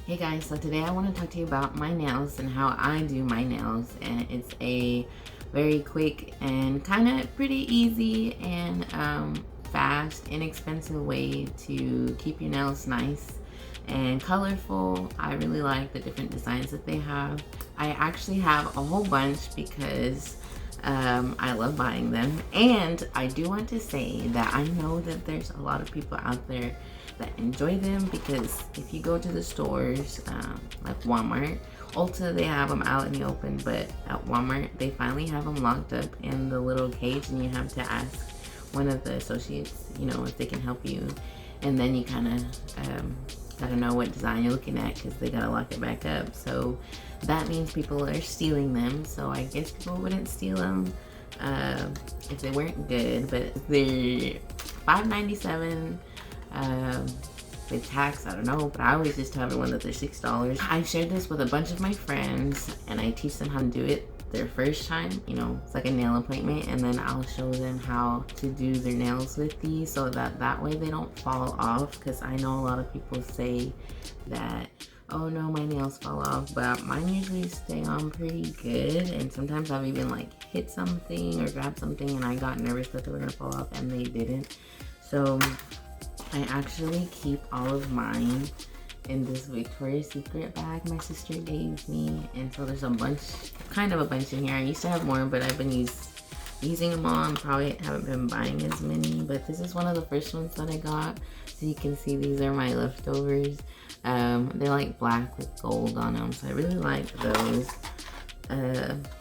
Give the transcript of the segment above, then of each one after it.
Hey guys, so today I want to talk to you about my nails and how I do my nails, and it's a very quick and kind of pretty easy and fast, inexpensive way to keep your nails nice and colorful. I really like the different designs that they have. I actually have a whole bunch because I love buying them, and I do want to say that I know that there's a lot of people out there that enjoy them, because if you go to the stores like Walmart, Ulta, they have them out in the open, but at Walmart they finally have them locked up in the little cage, and you have to ask one of the associates, you know, if they can help you, and then you kind of gotta know what design you're looking at because they gotta lock it back up. So that means people are stealing them. So I guess people wouldn't steal them if they weren't good, but they're $5.97. With tax, I don't know, but I always just tell everyone that they're $6. I shared this with a bunch of my friends, and I teach them how to do it their first time. You know, it's like a nail appointment, and then I'll show them how to do their nails with these so that way they don't fall off, because I know a lot of people say that, oh no, my nails fall off, but mine usually stay on pretty good. And sometimes I've even like hit something or grabbed something and I got nervous that they were gonna fall off, and they didn't. So I actually keep all of mine in this Victoria's Secret bag my sister gave me, and so there's a bunch, kind of a bunch in here. I used to have more, but I've been using them all, and probably haven't been buying as many, but this is one of the first ones that I got. So you can see these are my leftovers. They're like black with gold on them, so I really like those.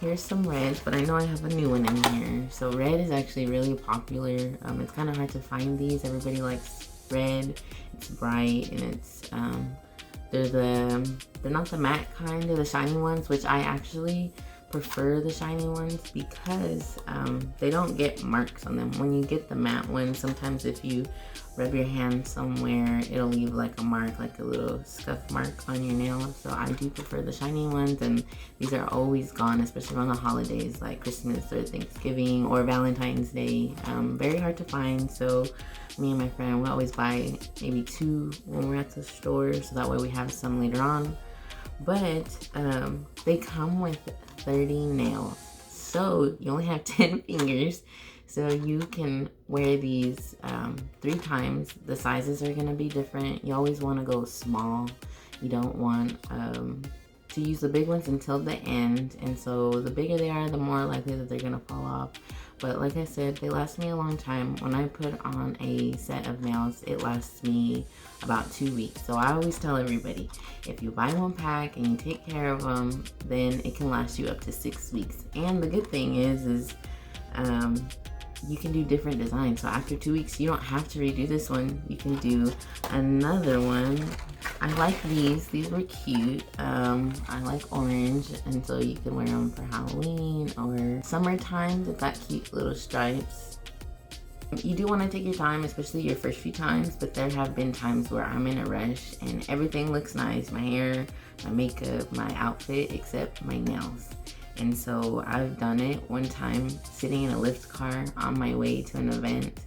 Here's some reds, but I know I have a new one in here. So red is actually really popular. It's kind of hard to find these. Everybody likes red. It's bright, and it's they're not the matte kind, they're the shiny ones, which I actually prefer the shiny ones because they don't get marks on them. When you get the matte ones, sometimes if you rub your hand somewhere, it'll leave like a mark, like a little scuff mark on your nail. So I do prefer the shiny ones, and these are always gone, especially around the holidays like Christmas or Thanksgiving or Valentine's Day. Very hard to find, so me and my friend, we always buy maybe 2 when we're at the store, so that way we have some later on. But they come with 30 nails, so you only have 10 fingers, so you can wear these 3 times. The sizes are going to be different. You always want to go small. You don't want to use the big ones until the end, and so the bigger they are, the more likely that they're going to fall off. But like I said, they last me a long time. When I put on a set of nails, it lasts me about 2 weeks. So I always tell everybody, if you buy 1 pack and you take care of them, then it can last you up to 6 weeks. And the good thing is you can do different designs. So after 2 weeks, you don't have to redo this one. You can do another one. I like these. These were cute. I like orange, and so you can wear them for Halloween or summertime. They've got cute little stripes. You do want to take your time, especially your first few times, but there have been times where I'm in a rush and everything looks nice. My hair, my makeup, my outfit, except my nails. And so I've done it one time sitting in a Lyft car on my way to an event,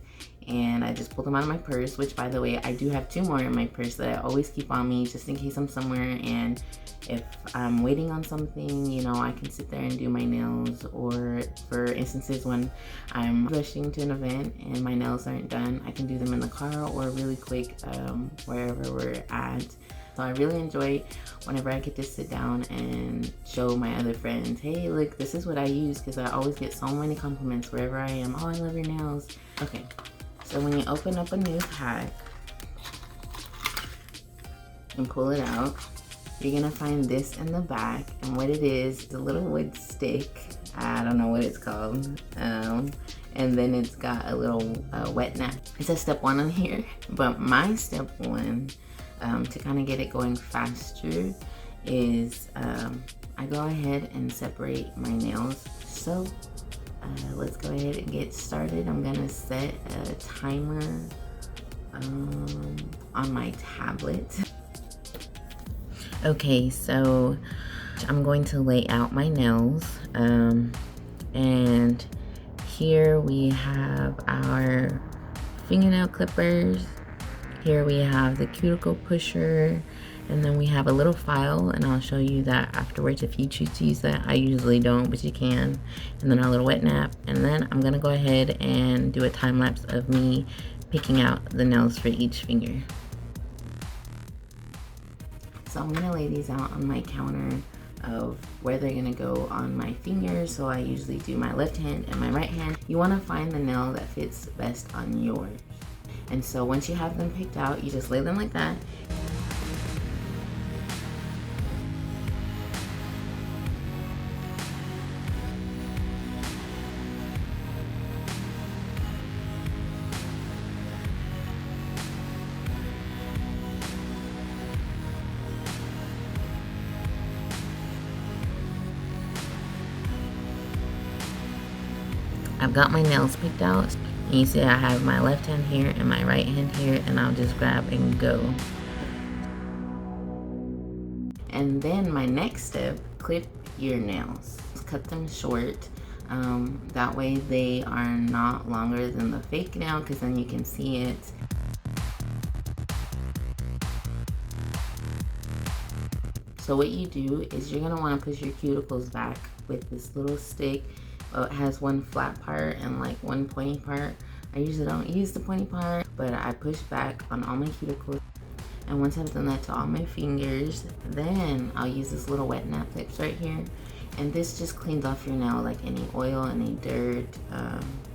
and I just pulled them out of my purse, which, by the way, I do have 2 more in my purse that I always keep on me just in case I'm somewhere, and if I'm waiting on something, you know, I can sit there and do my nails. Or for instances when I'm rushing to an event and my nails aren't done, I can do them in the car or really quick wherever we're at. So I really enjoy whenever I get to sit down and show my other friends, hey, look, this is what I use, because I always get so many compliments wherever I am. Oh, I love your nails. Okay, so when you open up a new pack and pull it out, you're gonna find this in the back, and what it is a little wood stick. I don't know what it's called. And then it's got a little wet nap. It says step 1 on here, but my step 1 to kind of get it going faster is I go ahead and separate my nails. So let's go ahead and get started. I'm gonna set a timer on my tablet. Okay, so I'm going to lay out my nails, and here we have our fingernail clippers. Here we have the cuticle pusher, And then we have a little file, and I'll show you that afterwards if you choose to use that. I usually don't, but you can. And then our little wet nap. And then I'm gonna go ahead and do a time lapse of me picking out the nails for each finger. So I'm gonna lay these out on my counter of where they're gonna go on my fingers. So I usually do my left hand and my right hand. You wanna find the nail that fits best on yours. And so once you have them picked out, you just lay them like that. I've got my nails picked out, and you see I have my left hand here and my right hand here, and I'll just grab and go. And then my next step, clip your nails. Cut them short. That way they are not longer than the fake nail, because then you can see it. So what you do is you're gonna wanna push your cuticles back with this little stick. It has one flat part and like one pointy part. I usually don't use the pointy part, but I push back on all my cuticles. And once I've done that to all my fingers, then I'll use this little wet nap clips right here. And this just cleans off your nail, like any oil, any dirt,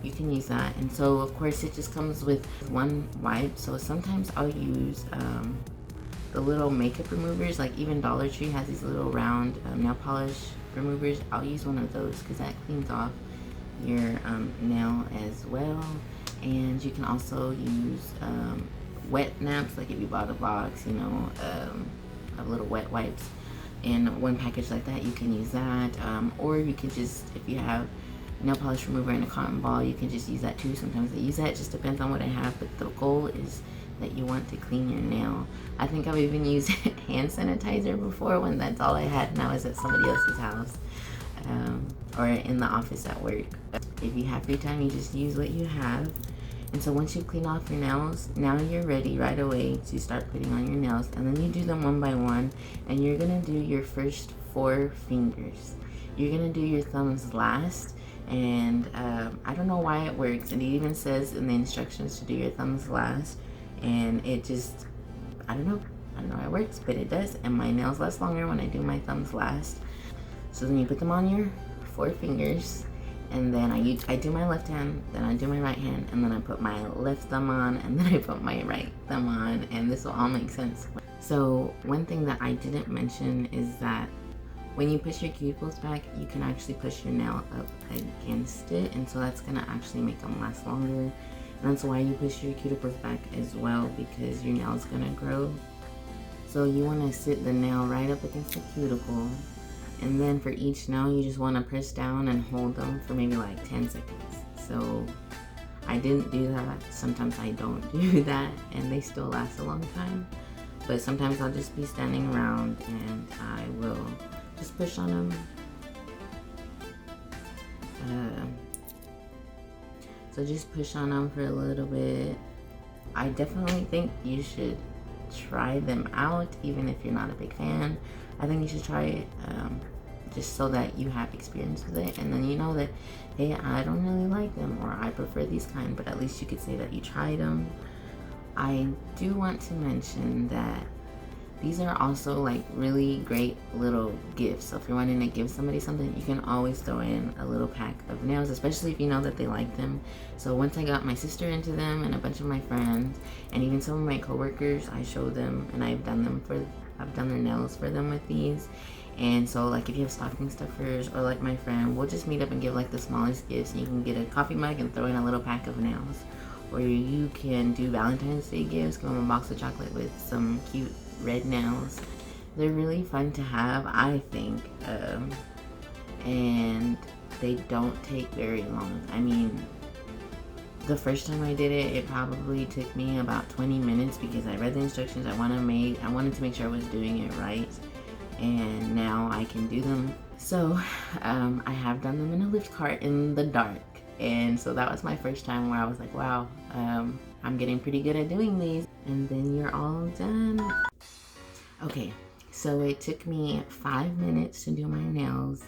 you can use that. And so of course it just comes with one wipe. So sometimes I'll use the little makeup removers, like even Dollar Tree has these little round nail polish removers. I'll use one of those because that cleans off your nail as well. And you can also use wet naps, like if you bought a box, you know, of little wet wipes in one package like that, you can use that. Or you can just, if you have nail polish remover in a cotton ball, you can just use that too. Sometimes I use that, it just depends on what I have, but the goal is that you want to clean your nail. I think I've even used hand sanitizer before when that's all I had and I was at somebody else's house, or in the office at work. If you have free time, you just use what you have. And so once you clean off your nails, now you're ready right away to start putting on your nails. And then you do them one by one, and you're gonna do your first 4 fingers. You're gonna do your thumbs last, and I don't know why it works, and it even says in the instructions to do your thumbs last, and it just, I don't know how it works, but it does. And my nails last longer when I do my thumbs last. So then you put them on your 4 fingers, and then I do my left hand, then I do my right hand, and then I put my left thumb on, and then I put my right thumb on, and this will all make sense. So one thing that I didn't mention is that when you push your cuticles back, you can actually push your nail up against it, and so that's gonna actually make them last longer. And that's why you push your cuticles back as well, because your nail is gonna grow. So you wanna sit the nail right up against the cuticle, and then for each nail, you just wanna press down and hold them for maybe like 10 seconds. So I didn't do that. Sometimes I don't do that, and they still last a long time. But sometimes I'll just be standing around and I will just push on them. So just push on them for a little bit. I definitely think you should try them out, even if you're not a big fan. I think you should try it just so that you have experience with it, and then you know that, hey, I don't really like them, or I prefer these kind, but at least you could say that you tried them. I do want to mention that these are also like really great little gifts. So if you're wanting to give somebody something, you can always throw in a little pack of nails, especially if you know that they like them. So once I got my sister into them and a bunch of my friends and even some of my coworkers, I showed them, and I've done their nails for them with these. And so like if you have stocking stuffers, or like my friend, we'll just meet up and give like the smallest gifts, and you can get a coffee mug and throw in a little pack of nails. Or you can do Valentine's Day gifts, give them a box of chocolate with some cute red nails. They're really fun to have, I think, and they don't take very long. I mean, the first time I did it, it probably took me about 20 minutes because I read the instructions. I wanted to make sure I was doing it right, and now I can do them. So I have done them in a lift cart in the dark, and so that was my first time where I was like, wow, I'm getting pretty good at doing these. And then you're all done. Okay, so it took me 5 minutes to do my nails,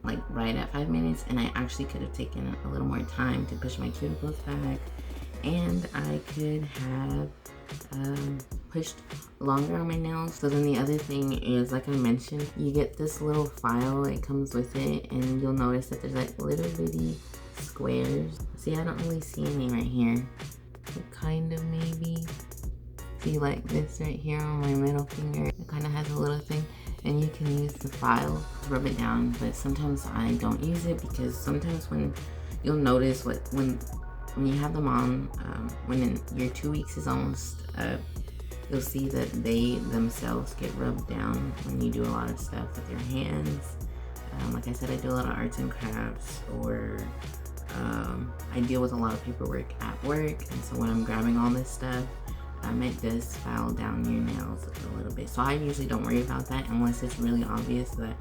like right at 5 minutes, and I actually could have taken a little more time to push my cuticles back, and I could have pushed longer on my nails. So then the other thing is, like I mentioned, you get this little file, it comes with it, and you'll notice that there's like little bitty squares. See, I don't really see any right here, but kind of maybe. See, like this right here on my middle finger, it kind of has a little thing, and you can use the file to rub it down, but sometimes I don't use it because sometimes when you'll notice when you have them on, when your 2 weeks is almost up, you'll see that they themselves get rubbed down when you do a lot of stuff with your hands. Like I said, I do a lot of arts and crafts, or I deal with a lot of paperwork at work, and so when I'm grabbing all this stuff, it does file down your nails a little bit. So I usually don't worry about that unless it's really obvious that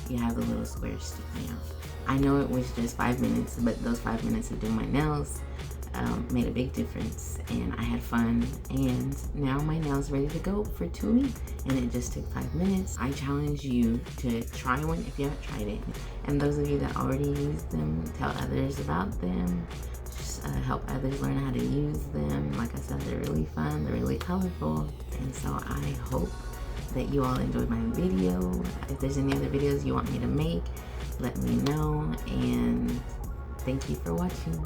you have the little squares sticking out. I know it was just 5 minutes, but those 5 minutes of doing my nails made a big difference, and I had fun, and now my nails ready to go for 2 weeks, and it just took 5 minutes. I challenge you to try one if you haven't tried it, and those of you that already use them, tell others about them. Help others learn how to use them. Like I said, they're really fun, they're really colorful, and so I hope that you all enjoyed my video. If there's any other videos you want me to make, let me know, and thank you for watching.